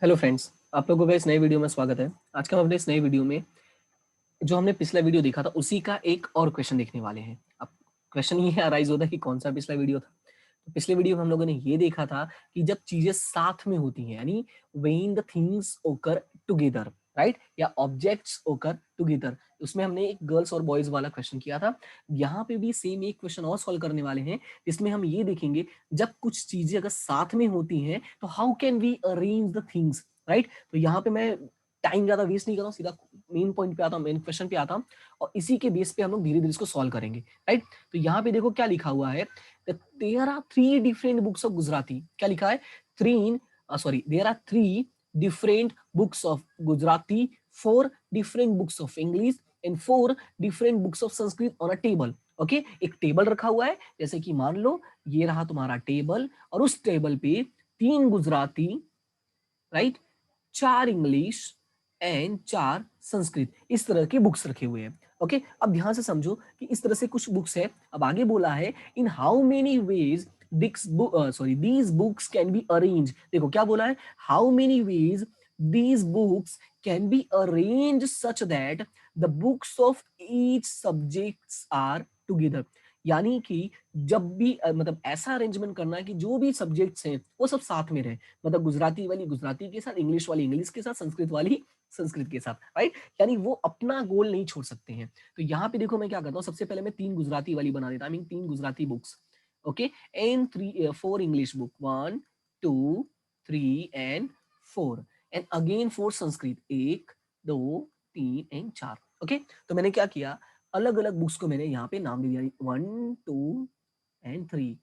Hello friends, आप लोगों का इस नए वीडियो में स्वागत है। आज का हम अपने इस नए वीडियो में जो हमने पिछला वीडियो देखा था उसी का एक और क्वेश्चन देखने वाले हैं। अब क्वेश्चन ये अराइज होता है कि कौन सा पिछला वीडियो था। तो पिछले वीडियो में हम लोगों ने ये देखा था कि जब चीजें साथ में होती हैं, यानी व्हेन द थिंग्स ओकर टुगेदर, राइट, या ऑब्जेक्ट्स ओकर टुगेदर, उसमें हमने एक गर्ल्स और बॉयज वाला क्वेश्चन किया था। यहाँ पे भी सेम एक क्वेश्चन और सॉल्व करने वाले हैं, जिसमें हम ये देखेंगे जब कुछ चीजें अगर साथ में होती हैं तो how can we arrange the things, right. तो यहाँ पे मैं टाइम ज्यादा वेस्ट नहीं कर रहा हूँ, सीधा मेन पॉइंट पे आता हूँ, मेन क्वेश्चन पे आता हूँ, और इसी के बेस पे हम लोग धीरे धीरे इसको सॉल्व करेंगे, राइट। तो यहाँ पे देखो क्या लिखा हुआ है, there are three different books of Gujarati. क्या लिखा है? There are three different books of Gujarati, four different books of English and four different books of Sanskrit on a table. Okay, एक टेबल रखा हुआ है, जैसे कि मान लो ये रहा तुम्हारा टेबल, और उस टेबल पे तीन गुजराती, राइट, चार इंग्लिश एंड चार संस्कृत, इस तरह के बुक्स रखे हुए हैं। ओके, अब ध्यान से समझो कि इस तरह से कुछ बुक्स है। अब आगे बोला है in how many ways these books can be arrange. देखो क्या बोला है, how many ways these books can be arrange such that the books of each subjects are together. यानी कि जब भी मतलब ऐसा अरेंजमेंट करना है कि जो भी सब्जेक्ट्स हैं वो सब साथ में रहे, मतलब गुजराती वाली गुजराती के साथ, इंग्लिश वाली इंग्लिश के साथ, संस्कृत वाली संस्कृत के साथ, राइट। यानी वो अपना गोल नहीं छोड़ सकते हैं। तो यहाँ पे देखो मैं क्या करता हूँ, सबसे पहले मैं तीन गुजराती वाली बना देता हूँ, तीन Gujarati books, okay, and three four English book, one two three and four, and again four Sanskrit, एक दो तीन एंड चार। ओके, तो मैंने क्या किया, अलग अलग बुक्स को मैंने यहाँ पे नाम दे दिया, one two and three,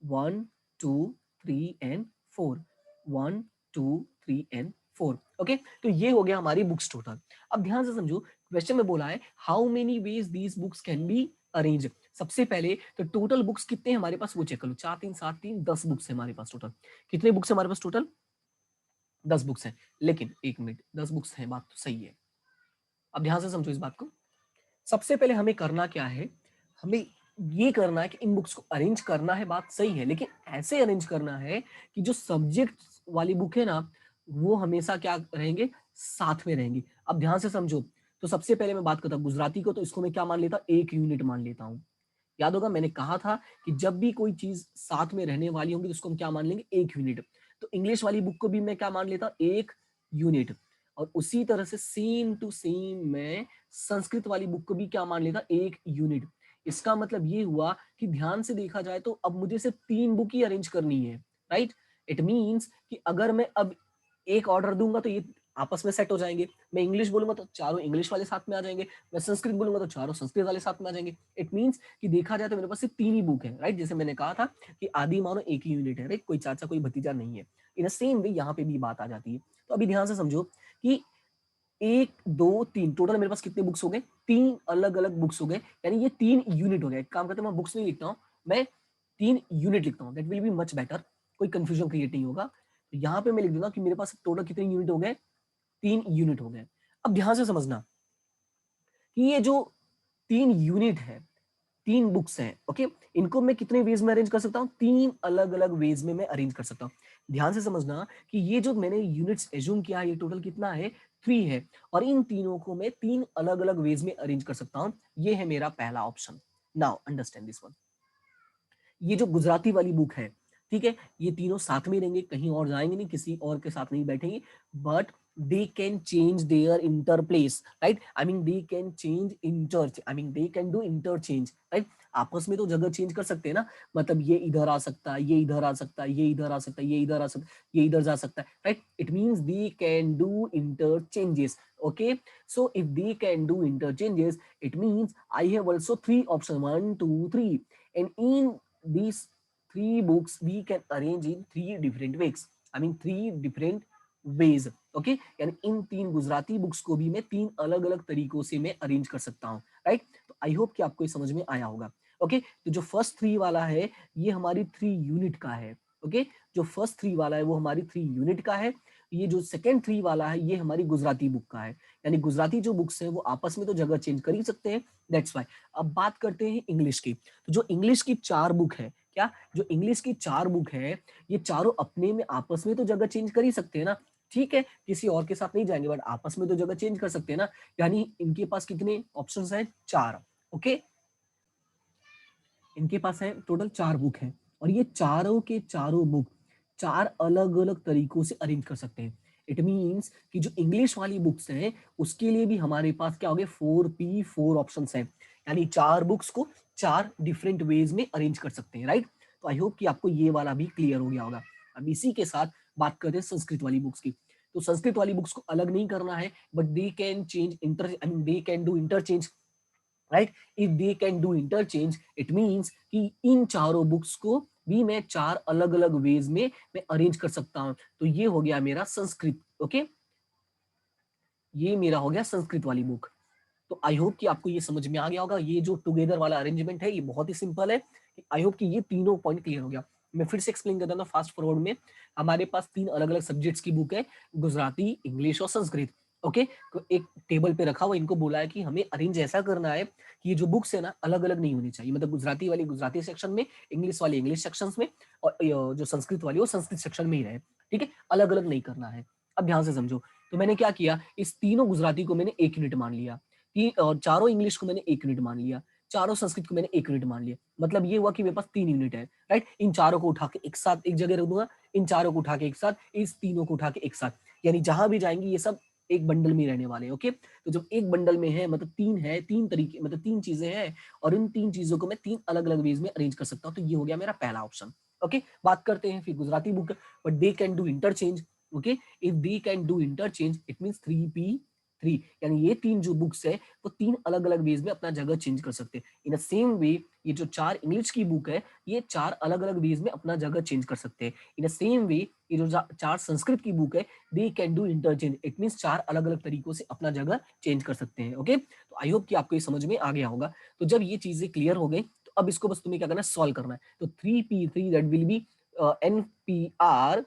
one two three and four, one two three and four. Okay, तो ये हो गया हमारी बुक्स टोटल। अब ध्यान से समझो, क्वेश्चन में बोला है how many ways these books can be arrange. सबसे पहले तो टोटल बुक्स कितने हमारे पास वो चेक कर लो, चार तीन सात तीन 10 बुक्स है हमारे पास टोटल। कितने बुक्स है हमारे पास टोटल? 10 बुक्स हैं। लेकिन एक मिनट, 10 बुक्स हैं, बात तो सही है। अब ध्यान से समझो इस बात को। सबसे पहले हमें करना क्या है, हमें ये करना है कि इन बुक्स को अरेंज करना है, बात सही है, लेकिन ऐसे अरेंज करना है कि जो सब्जेक्ट वाली बुक है ना, वो हमेशा क्या रहेंगे, साथ में रहेंगी। अब ध्यान से समझो, तो सबसे पहले मैं बात करता हूँ गुजराती को, तो इसको मैं क्या मान लेता, एक यूनिट मान लेता हूँ। याद होगा मैंने कहा था कि जब भी कोई चीज साथ में रहने वाली होगी तो उसको हम क्या मान लेंगे, एक यूनिट। तो इंग्लिश वाली बुक को भी मैं क्या मान लेता, एक यूनिट। और उसी तरह से सेम टू सेम मैं संस्कृत वाली बुक को भी क्या मान लेता, एक यूनिट। इसका मतलब ये हुआ कि ध्यान से देखा जाए तो अब मुझे सिर्फ तीन बुक ही अरेंज करनी है, राइट। इट मींस कि अगर मैं अब एक ऑर्डर दूंगा तो ये आपस में सेट हो जाएंगे। मैं इंग्लिश बोलूंगा तो चारों इंग्लिश वाले साथ में आ जाएंगे, मैं संस्कृत बोलूंगा तो चारों संस्कृत वाले साथ में आ जाएंगे। इट मींस कि देखा जाए तो मेरे पास सिर्फ तीन ही बुक है, राइट। जैसे मैंने कहा था कि आदि मानो एक ही यूनिट है, राइट, कोई चाचा कोई भतीजा नहीं है। इन सेम वे यहाँ पे भी बात आ जाती है। तो अभी ध्यान से समझो कि एक दो तीन, टोटल मेरे पास कितने बुक्स हो गए, तीन अलग अलग बुक्स हो गए, यानी ये तीन यूनिट हो गए। एक काम करते हैं, मैं बुक्स नहीं लिखता हूँ, मैं तीन यूनिट लिखता हूँ, that will be much better, कोई कंफ्यूजन क्रिएट नहीं होगा। तो यहाँ पे मैं लिख दूंगा कि मेरे पास टोटल कितने यूनिट हो गए, तीन यूनिट हो गए। अब ध्यान से समझना कि ये जो तीन यूनिट है, तीन बुक्स हैं, ओके, इनको मैं कितने वेज में अरेंज कर सकता हूँ, तीन अलग अलग वेज में मैं अरेंज कर सकता हूँ। ध्यान से समझना कि ये जो मैंने यूनिट्स एज्यूम किया है, ये टोटल कितना है, थ्री है, और इन तीनों को मैं तीन अलग अलग वेज में अरेंज कर सकता हूँ। ये है मेरा पहला option. Now understand this one. ये जो गुजराती वाली बुक है, ठीक है, ये तीनों साथ में रहेंगे, कहीं और जाएंगे नहीं, किसी और के साथ नहीं बैठेंगे, but they can change their interplace, right, I mean they can change inter I mean they can do interchange, right। आपस में तो जगह चेंज कर सकते हैं ना, मतलब ये इधर आ सकता है, ये इधर आ सकता है, ये इधर आ सकता है, ये इधर आ सकता है, ये इधर जा सकता है, right. It means they can do interchanges, okay। so if they can do interchanges, it means I have also three options, one two three, and in these three books we can arrange in three different ways, I mean three different ways, okay. यानी इन तीन Gujarati books को भी मैं तीन अलग अलग तरीकों से मैं अरेंज कर सकता हूँ, राइट। तो आई होप कि आपको ये समझ में आया होगा, ओके। तो जो फर्स्ट थ्री वाला है ये हमारी थ्री यूनिट का है, ओके। जो फर्स्ट थ्री वाला है वो हमारी थ्री यूनिट का है। ये जो सेकेंड थ्री वाला है ये हमारी गुजराती बुक का है, यानी गुजराती जो बुक्स है वो आपस में तो जगह चेंज कर ही सकते हैं, दैट्स वाई। अब बात करते हैं इंग्लिश की। तो जो इंग्लिश की चार बुक है, क्या जो इंग्लिश की चार बुक है, ये चारों अपने में आपस में तो जगह चेंज कर ही सकते हैं ना, ठीक है, किसी और के साथ नहीं जाएंगे, बट आपस में तो जगह चेंज कर सकते हैं ना। यानी इनके पास कितने ऑप्शंस हैं? 4। ओके, इनके पास है टोटल 4 बुक हैं, और ये चारों के चारों बुक 4 अलग अलग तरीकों से अरेंज कर सकते हैं। इट मीन्स कि जो इंग्लिश वाली बुक्स हैं उसके लिए भी हमारे पास क्या हो गए? 4P4 ऑप्शन हैं, यानी 4 बुक्स को 4 डिफरेंट वेज में अरेंज कर सकते हैं, राइट। तो आई होप कि आपको ये वाला भी क्लियर हो गया होगा। अब इसी के साथ बात करते हैं संस्कृत वाली बुक्स की। तो संस्कृत वाली बुक्स को अलग नहीं करना है, but they can change inter I mean they can do interchange, right. If they can do interchange it means कि इन चारों बुक्स को भी मैं 4 अलग अलग वेज में मैं अरेंज कर सकता हूं। तो ये हो गया मेरा संस्कृत। ओके, ये मेरा हो गया संस्कृत वाली बुक। तो आई होप कि आपको ये समझ में आ गया होगा। ये जो टुगेदर वाला अरेंजमेंट है ये बहुत ही सिंपल है। आई होप कि ये तीनों पॉइंट क्लियर हो गया। मैं फिर से एक्सप्लेन करता हूँ फास्ट फॉरवर्ड में। हमारे पास 3 अलग अलग सब्जेक्ट्स की बुक है, गुजराती, इंग्लिश और संस्कृत। ओके, तो एक टेबल पे रखा हुआ, इनको बोला है कि हमें अरेंज ऐसा करना है कि ये जो बुक्स है ना अलग अलग नहीं होनी चाहिए। मतलब गुजराती वाली गुजराती सेक्शन में, इंग्लिश वाली इंग्लिश सेक्शन में, और जो संस्कृत वाली वो संस्कृत सेक्शन में ही रहे। ठीक है, अलग अलग नहीं करना है। अब ध्यान से समझो। तो मैंने क्या किया, इस तीनों गुजराती को मैंने 1 यूनिट मान लिया, और चारों इंग्लिश को मैंने 1 यूनिट मान लिया, चारों संस्कृत को मैंने 1 यूनिट मान लिया। मतलब ये हुआ कि मेरे पास 3 यूनिट है, राइट। इन चारों को उठा के एक साथ एक जगह रख दूंगा, इन चारों को उठा के एक साथ, इस तीनों को उठा के एक साथ, यानी जहां भी जाएंगे ये सब एक बंडल में रहने वाले हैं। ओके, तो जब एक बंडल में है मतलब 3 है, 3 तरीके मतलब 3 चीजें हैं, और इन 3 चीजों को मैं 3 अलग अलग वेज में अरेंज कर सकता हूँ। तो ये हो गया मेरा पहला ऑप्शन। ओके, बात करते हैं फिर Gujarati book, but they can do interchange. Okay, if they can do interchange it means 3P3, यानी ये 3 जो बुक्स है वो 3 अलग अलग वेज में अपना जगह चेंज कर सकते हैं। इन द सेम वे ये जो 4 इंग्लिश की बुक है ये 4 अलग अलग वेज में अपना जगह चेंज कर सकते हैं। इन द सेम वे ये जो 4 संस्कृत की बुक है they can do interchange, it means 4 अलग अलग तरीकों से अपना जगह चेंज कर सकते हैं। ओके, तो आई होप कि आपको ये समझ में आ गया होगा। तो जब ये चीजें क्लियर हो गई तो अब इसको बस तुम्हें क्या करना है, सॉल्व करना है। तो 3P3 that will be NPR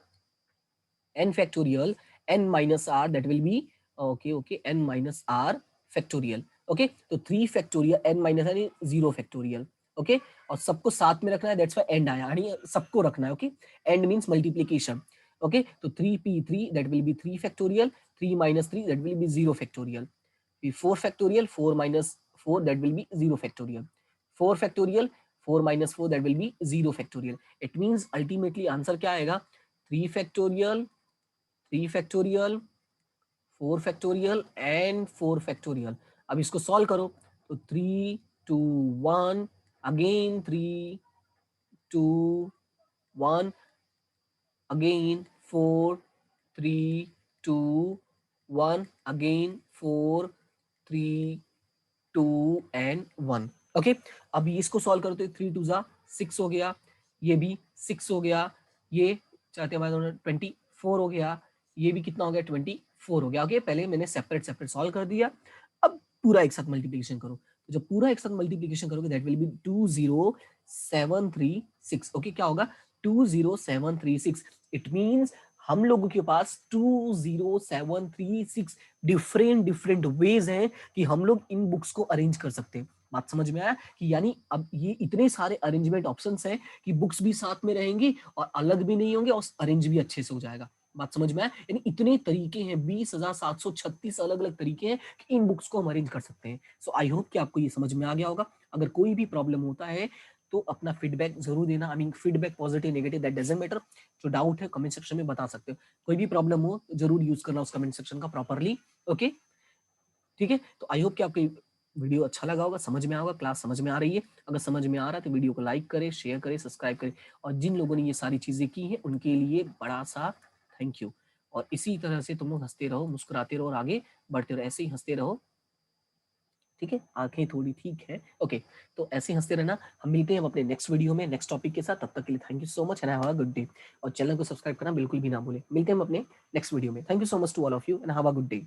n factorial n minus r, that will be okay n minus r factorial। Okay, तो 3 factorial n minus r 0 factorial. Okay, और सबको साथ में रखना है, दैट्स व्हाई एंड आया, यानी सबको रखना है। Okay, and means multiplication. Okay, तो 3P3 that will be 3 factorial, 3 minus 3 that will be 0 factorial, 4 factorial, 4 minus 4 that will be 0 factorial, 4 factorial, 4 minus 4 that will be 0 factorial. It means ultimately answer क्या आएगा? 3 factorial, 3 factorial, 4 factorial and 4 factorial. अब इसको solve करो तो 3 2 1 again, 3 2 1 again, 4 3 2 1 again, 4 3 2 and 1। Okay, अब इसको solve करो तो 3 2 6 हो गया, ये भी 6 हो गया, ये चाहते हमारे 24 हो गया, ये भी कितना हो गया? 24 हो गया। ओके, पहले मैंने सेपरेट सेपरेट सॉल्व कर दिया। अब पूरा एक साथ मल्टीप्लिकेशन करो, तो जब पूरा एक साथ मल्टीप्लिकेशन करोगे दैट विल बी 20736। ओके, क्या होगा? 20736। इट मींस हम लोगों के पास 20736 डिफरेंट डिफरेंट वेज हैं कि हम लोग इन बुक्स को अरेंज कर सकते हैं। बात समझ में आया? कि यानी अब ये इतने सारे अरेंजमेंट ऑप्शंस हैं कि बुक्स भी साथ में रहेंगी और अलग भी नहीं होंगे और अरेंज भी अच्छे से हो जाएगा। बात समझ में आया? यानी इतने तरीके हैं, 20,736 अलग अलग तरीके हैं कि इन बुक्स को हम अरेंज कर सकते हैं। सो आई होप कि आपको ये समझ में आ गया होगा। अगर कोई भी प्रॉब्लम होता है तो अपना फीडबैक जरूर देना। I mean feedback positive negative that doesn't matter. जो डाउट है कमेंट सेक्शन में बता सकते हो। कोई भी प्रॉब्लम हो जरूर यूज करना उस कमेंट सेक्शन का प्रॉपरली। ओके, ठीक है। तो आई होप कि आपको वीडियो अच्छा लगा होगा, समझ में आएगा, क्लास समझ में आ रही है। अगर समझ में आ रहा है तो वीडियो को लाइक करें, शेयर करें, सब्सक्राइब करें। और जिन लोगों ने ये सारी चीजें की हैं उनके लिए बड़ा सा थैंक यू। और इसी तरह से तुम लोग हंसते रहो, मुस्कुराते रहो और आगे बढ़ते रहो। ऐसे ही हंसते रहो, ठीक है। आंखें थोड़ी ठीक है, ओके। तो ऐसे हंसते रहना। हम मिलते हैं अपने नेक्स्ट वीडियो में नेक्स्ट टॉपिक के साथ। तब तक के लिए thank you so much and have a good day. और चैनल को सब्सक्राइब करना बिल्कुल भी ना भूलें। मिलते हैं हम अपने नेक्स्ट वीडियो में। Thank you so much to all of you and have a good day.